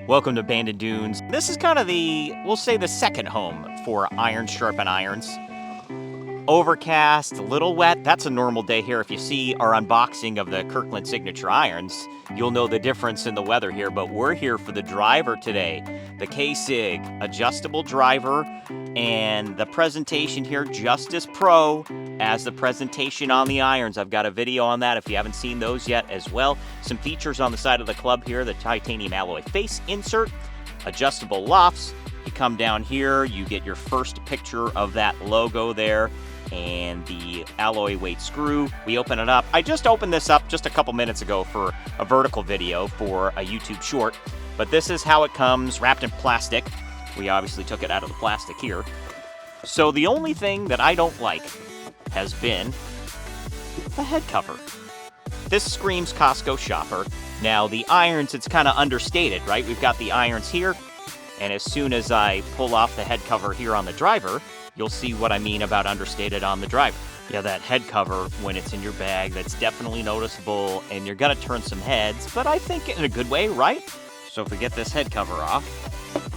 Welcome to Bandon Dunes. This is kind of we'll say the second home for Iron Sharpen Irons. Overcast, a little wet. That's a normal day here. If you see our unboxing of the Kirkland Signature Irons, you'll know the difference in the weather here. But we're here for the driver today, the K-Sig adjustable driver, and the presentation here just as pro as the presentation on the irons. I've got a video on that if you haven't seen those yet as well. Some features on the side of the club here, the titanium alloy face insert, adjustable lofts. You come down here, you get your first picture of that logo there, and the alloy weight screw. We open it up. I just opened this up just a couple minutes ago for a vertical video for a YouTube short, but this is how it comes, wrapped in plastic. We obviously took it out of the plastic here. So the only thing that I don't like has been the head cover. This screams Costco shopper. Now the irons, it's kind of understated, right? We've got the irons here, and as soon as I pull off the head cover here on the driver, you'll see what I mean about understated on the driver. Yeah, that head cover, when it's in your bag, that's definitely noticeable, and you're gonna turn some heads, but I think in a good way, right? So if we get this head cover off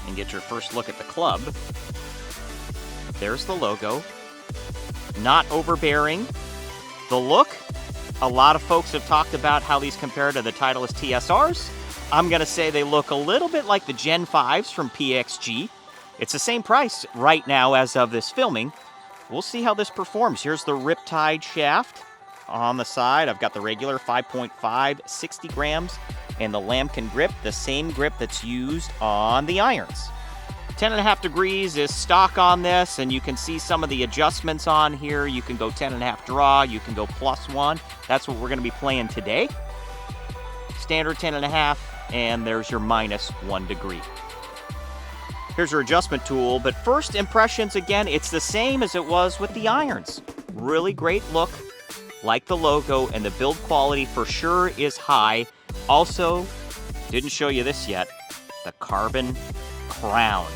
and get your first look at the club, there's the logo. Not overbearing. The look, a lot of folks have talked about how these compare to the Titleist TSRs. I'm gonna say they look a little bit like the Gen 5s from PXG. It's the same price right now as of this filming. We'll see how this performs. Here's the Riptide shaft on the side. I've got the regular 5.5, 60 grams, and the Lambkin grip, the same grip that's used on the irons. 10.5 degrees is stock on this, and you can see some of the adjustments on here. You can go 10.5 draw, you can go +1. That's what we're gonna be playing today. Standard 10.5, and there's your -1 degree. Here's your adjustment tool, but first impressions, again, it's the same as it was with the irons. Really great look, like the logo, and the build quality for sure is high. Also, didn't show you this yet, the carbon crown.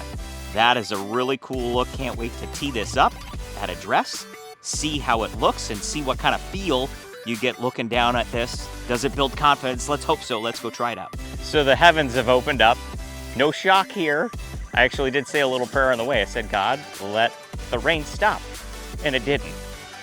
That is a really cool look. Can't wait to tee this up at a dress, see how it looks, and see what kind of feel you get looking down at this. Does it build confidence? Let's hope so. Let's go try it out. So the heavens have opened up. No shock here. I actually did say a little prayer on the way. I said, God, let the rain stop. And it didn't.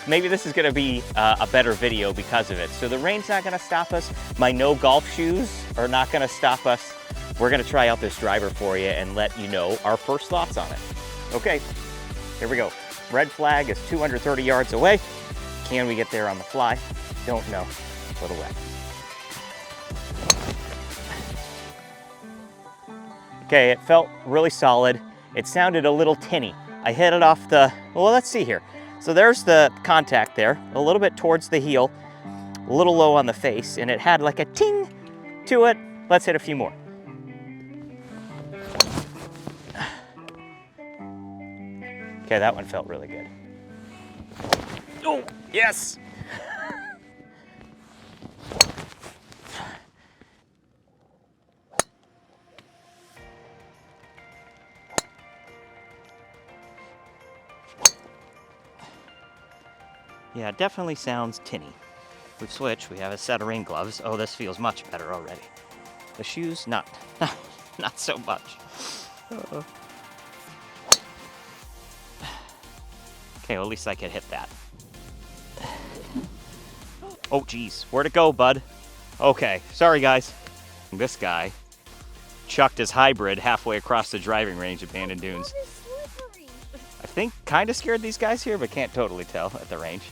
Maybe this is gonna be a better video because of it. So the rain's not gonna stop us. My no golf shoes are not gonna stop us. We're gonna try out this driver for you and let you know our first thoughts on it. Okay, here we go. Red flag is 230 yards away. Can we get there on the fly? Don't know. A little wet. Okay, it felt really solid. It sounded a little tinny. I hit it off the, well, let's see here. So there's the contact there, a little bit towards the heel, a little low on the face, and it had like a ting to it. Let's hit a few more. Okay, that one felt really good. Oh, yes! Yeah, it definitely sounds tinny. We've switched, we have a set of rain gloves. Oh, this feels much better already. The shoes, not so much. Okay, well, at least I could hit that. Oh, geez, where'd it go, bud? Okay, sorry, guys. This guy chucked his hybrid halfway across the driving range at Bandon Dunes. I think kind of scared these guys here, but can't totally tell at the range.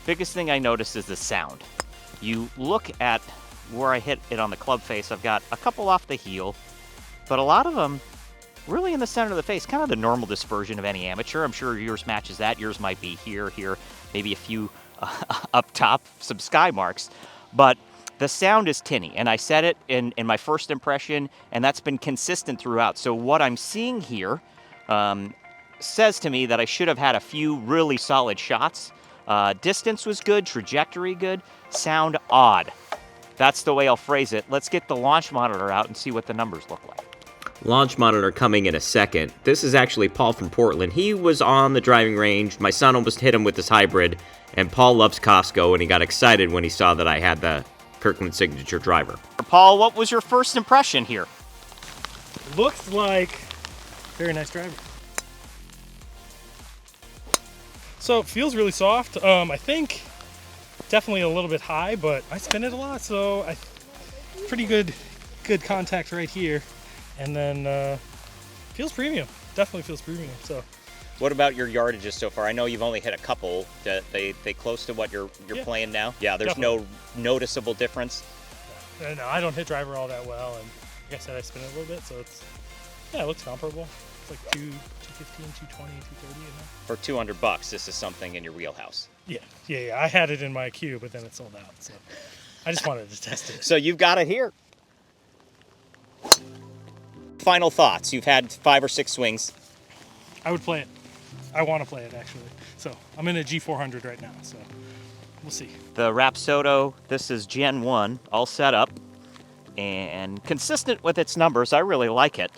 Biggest thing I noticed is the sound. You look at where I hit it on the club face, I've got a couple off the heel, but a lot of them really in the center of the face, kind of the normal dispersion of any amateur. I'm sure yours matches that. Yours might be here, maybe a few up top, some sky marks, but the sound is tinny, and I said it in my first impression, and that's been consistent throughout. So what I'm seeing here says to me that I should have had a few really solid shots. Distance was good, trajectory good, sound odd. That's the way I'll phrase it. Let's get the launch monitor out and see what the numbers look like. Launch monitor coming in a second. This is actually Paul from Portland. He was on the driving range. My son almost hit him with this hybrid, and Paul loves Costco, and he got excited when he saw that I had the Kirkland Signature Driver. Paul, what was your first impression here? Looks like very nice driver. So it feels really soft. I think definitely a little bit high, but I spin it a lot, so pretty good contact right here. And then feels premium. Definitely feels premium. So. What about your yardages so far? I know you've only hit a couple. They close to what you're playing now? Yeah, there's definitely no noticeable difference? No, I don't hit driver all that well, and like I said, I spin it a little bit, so it looks comparable. It's like 215, 220, 230, you know? For $200, this is something in your wheelhouse. Yeah. I had it in my queue, but then it sold out, so I just wanted to test it. So you've got it here. Final thoughts. You've had 5 or 6 swings. I would play it. I want to play it, actually. So I'm in a G400 right now, so we'll see. The Rapsodo, this is Gen 1, all set up. And consistent with its numbers, I really like it.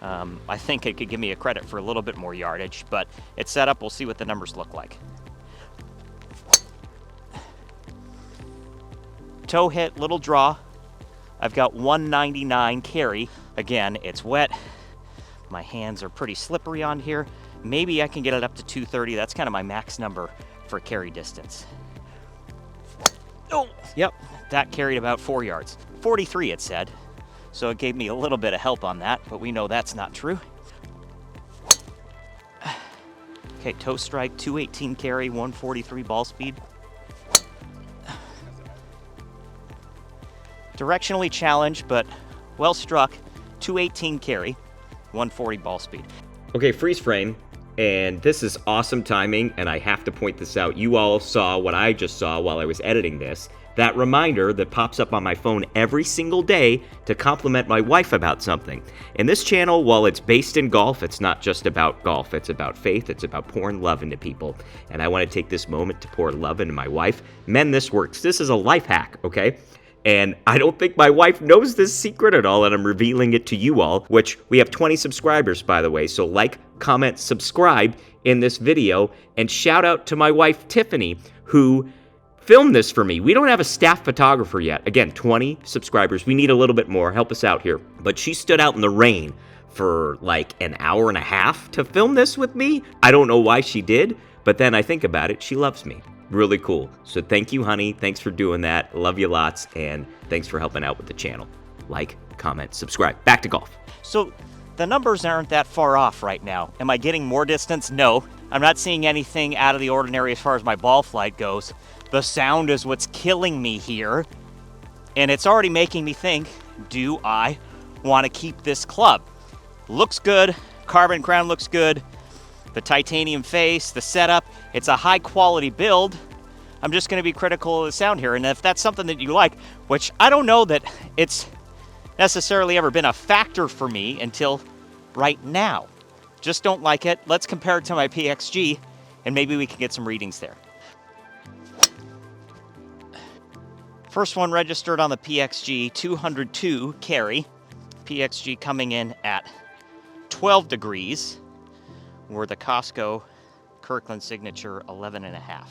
I think it could give me a credit for a little bit more yardage, but it's set up. We'll see what the numbers look like. Toe hit, little draw. I've got 199 carry. Again, it's wet. My hands are pretty slippery on here. Maybe I can get it up to 230. That's kind of my max number for carry distance. Oh, yep, that carried about 4 yards. 43 it said. So it gave me a little bit of help on that, but we know that's not true. Okay, toe strike, 218 carry, 143 ball speed. Directionally challenged, but well struck, 218 carry, 140 ball speed. Okay, freeze frame, and this is awesome timing, and I have to point this out. You all saw what I just saw while I was editing this. That reminder that pops up on my phone every single day to compliment my wife about something. And this channel, while it's based in golf, it's not just about golf. It's about faith. It's about pouring love into people. And I want to take this moment to pour love into my wife. Men, this works. This is a life hack, okay? And I don't think my wife knows this secret at all, and I'm revealing it to you all, which we have 20 subscribers, by the way. So like, comment, subscribe in this video, and shout out to my wife, Tiffany, who filmed this for me. We don't have a staff photographer yet. Again, 20 subscribers. We need a little bit more. Help us out here. But she stood out in the rain for like an hour and a half to film this with me. I don't know why she did, but then I think about it, she loves me. Really cool. So thank you, honey. Thanks for doing that. Love you lots, and thanks for helping out with the channel. Like, comment, subscribe. Back to golf. So the numbers aren't that far off right now. Am I getting more distance? No. I'm not seeing anything out of the ordinary as far as my ball flight goes. The sound is what's killing me here, and it's already making me think, do I want to keep this club? Looks good. Carbon crown looks good. The titanium face, the setup, it's a high quality build. I'm just going to be critical of the sound here, and if that's something that you like, which I don't know that it's necessarily ever been a factor for me until right now. Just don't like it. Let's compare it to my PXG, and maybe we can get some readings there. First one registered on the PXG, 202 carry. PXG coming in at 12 degrees, where the Costco Kirkland Signature 11.5.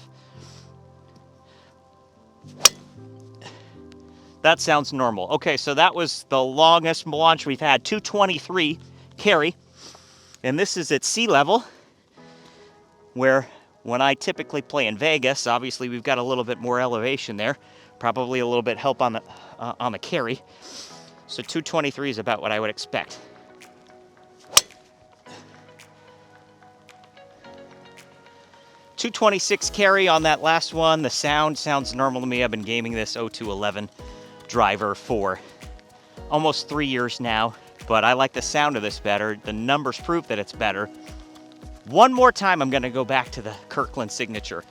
That sounds normal. Okay, so that was the longest launch we've had, 223 carry. And this is at sea level, where when I typically play in Vegas, obviously we've got a little bit more elevation there. Probably a little bit help on the carry. So 223 is about what I would expect. .226 carry on that last one. The sound sounds normal to me. I've been gaming this 0211 driver for almost 3 years now, but I like the sound of this better. The numbers prove that it's better. One more time, I'm going to go back to the Kirkland Signature.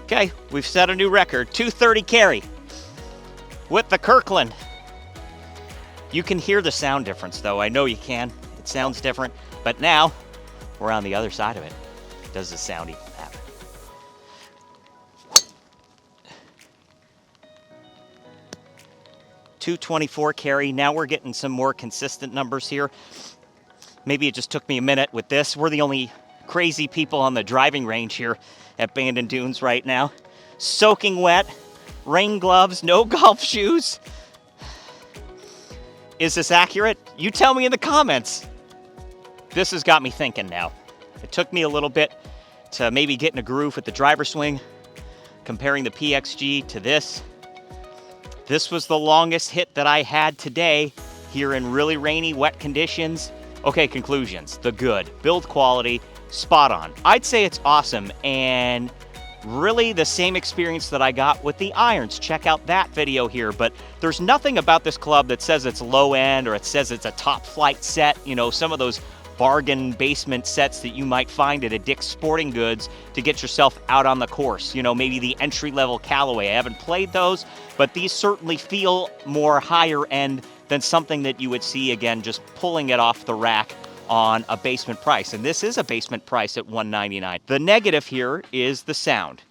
Okay, we've set a new record, 230 carry with the Kirkland. You can hear the sound difference, though. I know you can. It sounds different, but now we're on the other side of it. Does the sound even matter? .224 carry. Now we're getting some more consistent numbers here. Maybe it just took me a minute with this. We're the only crazy people on the driving range here at Bandon Dunes right now. Soaking wet, rain gloves, no golf shoes. Is this accurate? You tell me in the comments. This has got me thinking now. It took me a little bit to maybe get in a groove with the driver swing, comparing the PXG to this. This was the longest hit that I had today here in really rainy, wet conditions. Okay, conclusions. The good. Build quality, spot on. I'd say it's awesome, and really the same experience that I got with the irons. Check out that video here, but there's nothing about this club that says it's low end or it says it's a top flight set. You know, some of those bargain basement sets that you might find at a Dick's Sporting Goods to get yourself out on the course. You know, maybe the entry-level Callaway. I haven't played those, but these certainly feel more higher end than something that you would see, again, just pulling it off the rack on a basement price. And this is a basement price at $199. The negative here is the sound.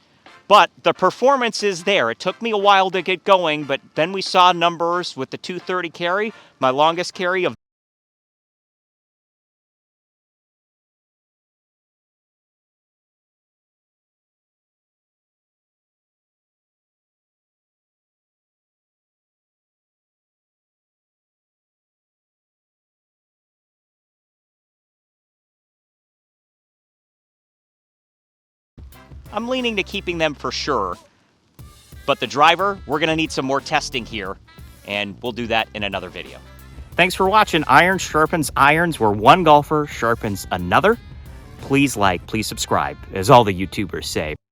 But the performance is there. It took me a while to get going, but then we saw numbers with the 230 carry, my longest carry of I'm leaning to keeping them for sure. But the driver, we're going to need some more testing here, and we'll do that in another video. Thanks for watching Iron Sharpens Irons, where one golfer sharpens another. Please like, please subscribe, as all the YouTubers say.